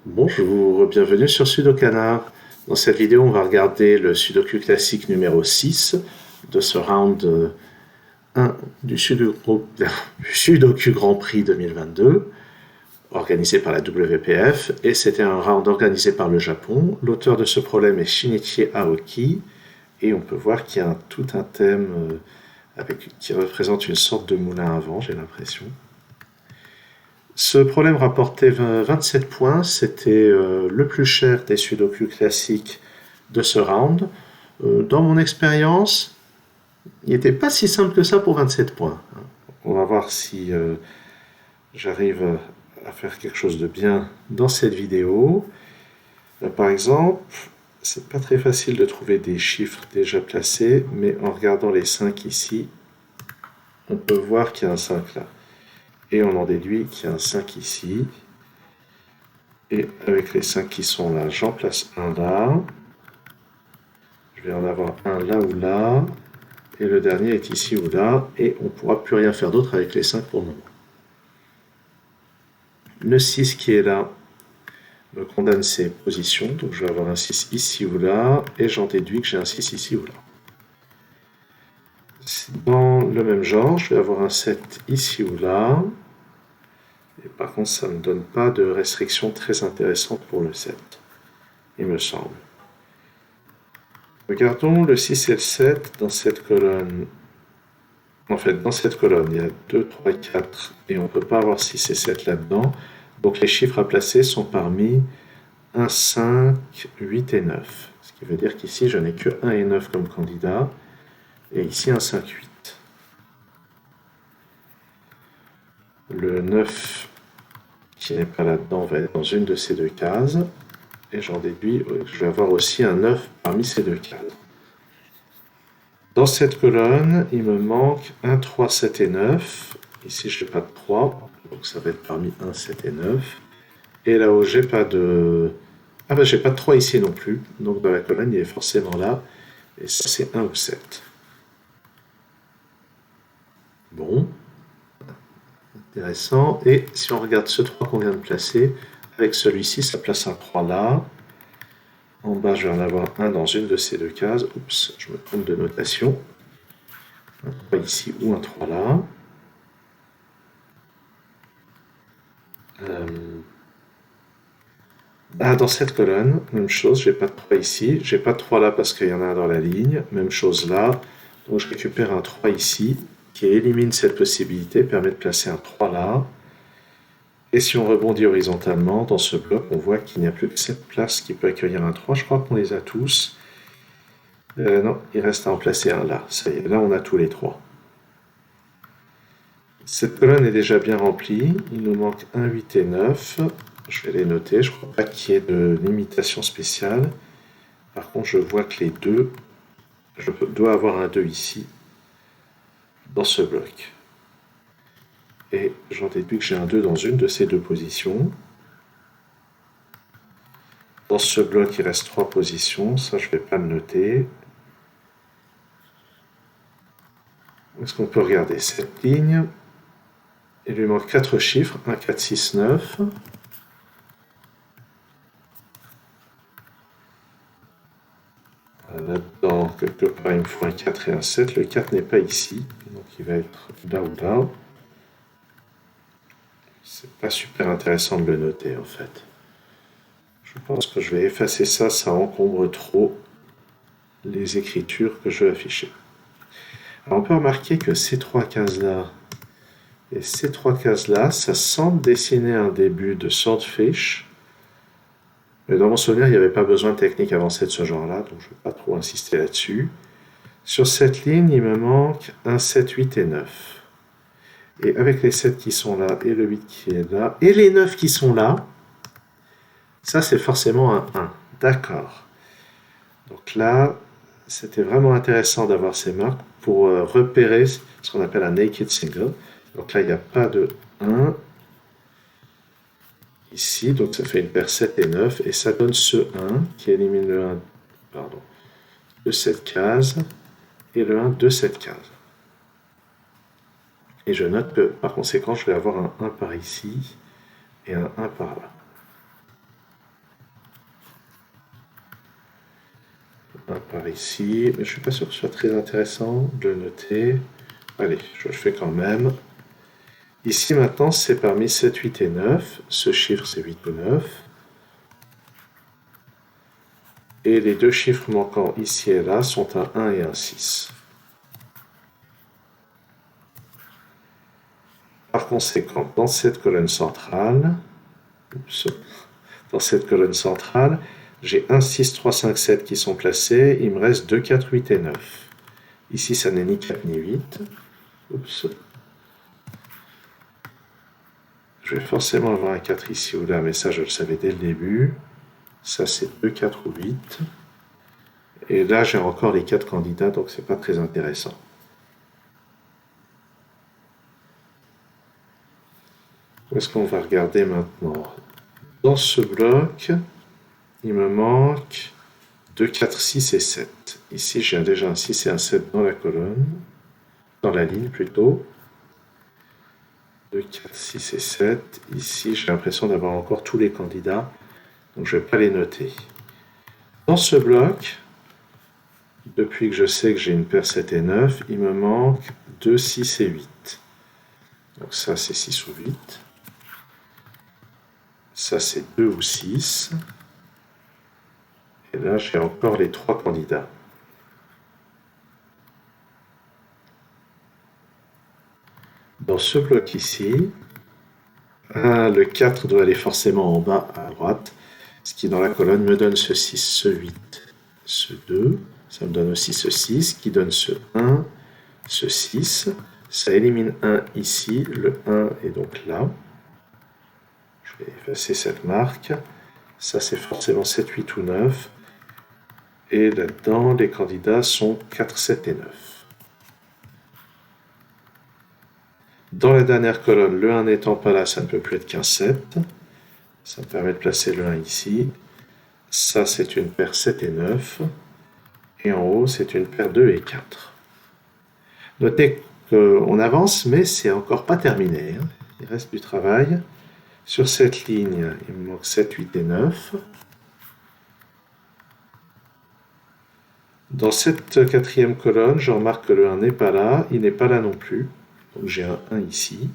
Bonjour, bienvenue sur Sudokanar. Dans cette vidéo, on va regarder le Sudoku classique numéro 6 de ce round 1 du Sudoku Grand Prix 2022, organisé par la WPF, et c'était un round organisé par le Japon. L'auteur de ce problème est Shinichi Aoki, et on peut voir qu'il y a tout un thème qui représente une sorte de moulin à vent, j'ai l'impression. Ce problème rapportait 27 points, c'était le plus cher des sudoku classiques de ce round. Dans mon expérience, il n'était pas si simple que ça pour 27 points. On va voir si j'arrive à faire quelque chose de bien dans cette vidéo. Par exemple, c'est pas très facile de trouver des chiffres déjà placés, mais en regardant les 5 ici, on peut voir qu'il y a un 5 là. Et on en déduit qu'il y a un 5 ici. Et avec les 5 qui sont là, j'en place un là. Je vais en avoir un là ou là. Et le dernier est ici ou là. Et on ne pourra plus rien faire d'autre avec les 5 pour le moment. Le 6 qui est là me condamne ses positions. Donc je vais avoir un 6 ici ou là. Et j'en déduis que j'ai un 6 ici ou là. Dans le même genre, je vais avoir un 7 ici ou là. Et par contre, ça ne me donne pas de restriction très intéressante pour le 7, il me semble. Regardons le 6 et le 7 dans cette colonne. En fait, dans cette colonne, il y a 2, 3, 4, et on ne peut pas avoir 6 et 7 là-dedans. Donc les chiffres à placer sont parmi 1, 5, 8 et 9. Ce qui veut dire qu'ici, je n'ai que 1 et 9 comme candidat, et ici un 5, 8. Le 9 qui n'est pas là-dedans va être dans une de ces deux cases, et j'en déduis que je vais avoir aussi un 9 parmi ces deux cases. Dans cette colonne, il me manque 1, 3, 7 et 9. Ici, je n'ai pas de 3, donc ça va être parmi 1, 7 et 9. Et là-haut, j'ai pas de... Ah ben, j'ai pas de 3 ici non plus. Donc dans la colonne, il est forcément là. Et ça, c'est 1 ou 7. Bon. Intéressant. Et si on regarde ce 3 qu'on vient de placer, avec celui-ci, ça place un 3 là. En bas, je vais en avoir un dans une de ces deux cases. Oups, je me trompe de notation. Un 3 ici ou un 3 là. Dans cette colonne, même chose, j'ai pas de 3 ici. J'ai pas de 3 là parce qu'il y en a un dans la ligne. Même chose là. Donc je récupère un 3 ici qui élimine cette possibilité, permet de placer un 3 là. Et si on rebondit horizontalement dans ce bloc, on voit qu'il n'y a plus que cette place qui peut accueillir un 3. Je crois qu'on les a tous. Non, il reste à en placer un là. Ça y est, là on a tous les 3. Cette colonne est déjà bien remplie. Il nous manque 1, 8 et 9. Je vais les noter. Je ne crois pas qu'il y ait de limitation spéciale. Par contre, je vois que les deux, je dois avoir un 2 ici, dans ce bloc. Et j'en déduis que j'ai un 2 dans une de ces deux positions. Dans ce bloc, il reste 3 positions. Ça, je ne vais pas le noter. Est-ce qu'on peut regarder cette ligne? Il lui manque 4 chiffres. 1, 4, 6, 9. Là-dedans, quelque part, il me faut un 4 et un 7. Le 4 n'est pas ici, donc il va être là ou là. C'est pas super intéressant de le noter, en fait. Je pense que je vais effacer ça, ça encombre trop les écritures que je veux afficher. Alors, on peut remarquer que ces 3 cases-là et ces 3 cases-là, ça semble dessiner un début de swordfish. Mais dans mon souvenir, il n'y avait pas besoin de technique avancée de ce genre-là, donc je ne vais pas trop insister là-dessus. Sur cette ligne, il me manque un 7, 8 et 9. Et avec les 7 qui sont là, et le 8 qui est là, et les 9 qui sont là, ça c'est forcément un 1. D'accord. Donc là, c'était vraiment intéressant d'avoir ces marques pour repérer ce qu'on appelle un naked single. Donc là, il n'y a pas de 1 ici, donc ça fait une paire 7 et 9, et ça donne ce 1 qui élimine le 1 de cette case, et le 1 de cette case. Et je note que par conséquent, je vais avoir un 1 par ici, et un 1 par là. 1 par ici, mais je suis pas sûr que ce soit très intéressant de le noter. Allez, je le fais quand même. Ici maintenant, c'est parmi 7, 8 et 9. Ce chiffre, c'est 8 ou 9. Et les deux chiffres manquants ici et là sont un 1 et un 6. Par conséquent, dans cette colonne centrale, j'ai 1, 6, 3, 5, 7 qui sont placés. Il me reste 2, 4, 8 et 9. Ici, ça n'est ni 4 ni 8. Oups. Je vais forcément avoir un 4 ici ou là, mais ça, je le savais dès le début. Ça, c'est 2, 4 ou 8. Et là, j'ai encore les 4 candidats, donc c'est pas très intéressant. Où est-ce qu'on va regarder maintenant? Dans ce bloc, il me manque 2, 4, 6 et 7. Ici, j'ai déjà un 6 et un 7 dans la colonne, dans la ligne plutôt. 2, 4, 6 et 7. Ici, j'ai l'impression d'avoir encore tous les candidats, donc je ne vais pas les noter. Dans ce bloc, depuis que je sais que j'ai une paire 7 et 9, il me manque 2, 6 et 8. Donc ça, c'est 6 ou 8. Ça, c'est 2 ou 6. Et là, j'ai encore les 3 candidats. Dans ce bloc ici, le 4 doit aller forcément en bas à droite, ce qui dans la colonne me donne ce 6, ce 8, ce 2. Ça me donne aussi ce 6 qui donne ce 1, ce 6. Ça élimine 1 ici, le 1 est donc là. Je vais effacer cette marque. Ça, c'est forcément 7, 8 ou 9. Et là-dedans, les candidats sont 4, 7 et 9. Dans la dernière colonne, le 1 n'étant pas là, ça ne peut plus être qu'un 7. Ça me permet de placer le 1 ici. Ça, c'est une paire 7 et 9. Et en haut, c'est une paire 2 et 4. Notez qu'on avance, mais c'est encore pas terminé. Il reste du travail. Sur cette ligne, il me manque 7, 8 et 9. Dans cette quatrième colonne, je remarque que le 1 n'est pas là. Il n'est pas là non plus. Donc j'ai un 1 ici.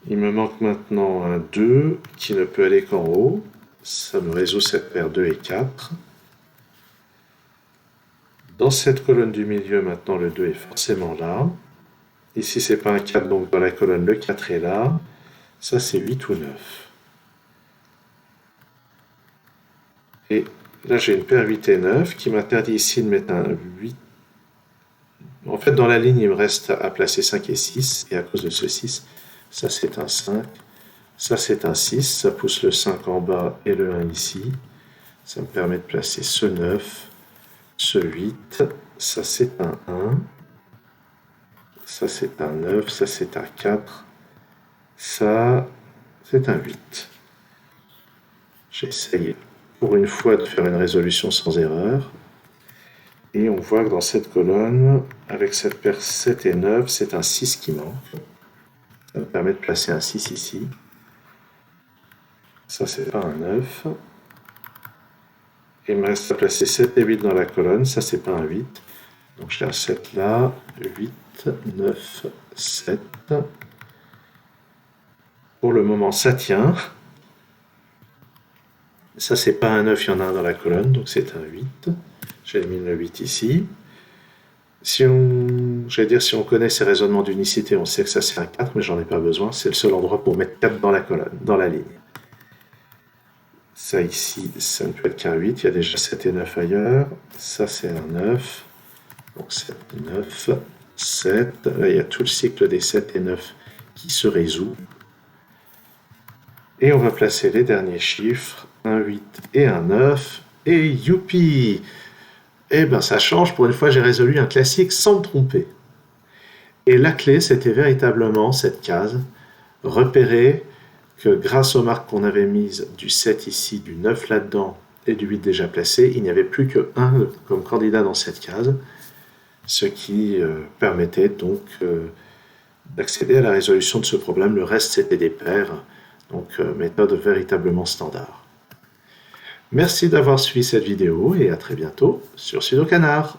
Il me manque maintenant un 2 qui ne peut aller qu'en haut. Ça me résout cette paire 2 et 4. Dans cette colonne du milieu, maintenant, le 2 est forcément là. Ici, c'est pas un 4, donc dans la colonne, le 4 est là. Ça, c'est 8 ou 9. Et là, j'ai une paire 8 et 9 qui m'interdit ici de mettre un 8. En fait, dans la ligne, il me reste à placer 5 et 6. Et à cause de ce 6, ça, c'est un 5. Ça, c'est un 6. Ça pousse le 5 en bas et le 1 ici. Ça me permet de placer ce 9. Ce 8, ça c'est un 1, ça c'est un 9, ça c'est un 4, ça c'est un 8. J'essaye pour une fois de faire une résolution sans erreur. Et on voit que dans cette colonne, avec cette paire 7 et 9, c'est un 6 qui manque. Ça me permet de placer un 6 ici. Ça c'est pas un 9. Il me reste à placer 7 et 8 dans la colonne, ça c'est pas un 8. Donc j'ai un 7 là, 8, 9, 7. Pour le moment ça tient. Ça c'est pas un 9, il y en a un dans la colonne, donc c'est un 8. J'élimine le 8 ici. Si on connaît ces raisonnements d'unicité, on sait que ça c'est un 4, mais j'en ai pas besoin. C'est le seul endroit pour mettre 4 dans la colonne, dans la ligne. Ça ici, ça ne peut être qu'un 8, il y a déjà 7 et 9 ailleurs. Ça c'est un 9, donc 7, 9, 7. Là il y a tout le cycle des 7 et 9 qui se résout. Et on va placer les derniers chiffres, un 8 et un 9. Et youpi! Eh ben ça change, pour une fois j'ai résolu un classique sans me tromper. Et la clé c'était véritablement cette case, repérer que grâce aux marques qu'on avait mises du 7 ici, du 9 là-dedans et du 8 déjà placé, il n'y avait plus que 1 comme candidat dans cette case, ce qui permettait donc d'accéder à la résolution de ce problème. Le reste c'était des paires, donc méthode véritablement standard. Merci d'avoir suivi cette vidéo et à très bientôt sur Sudoku Canard.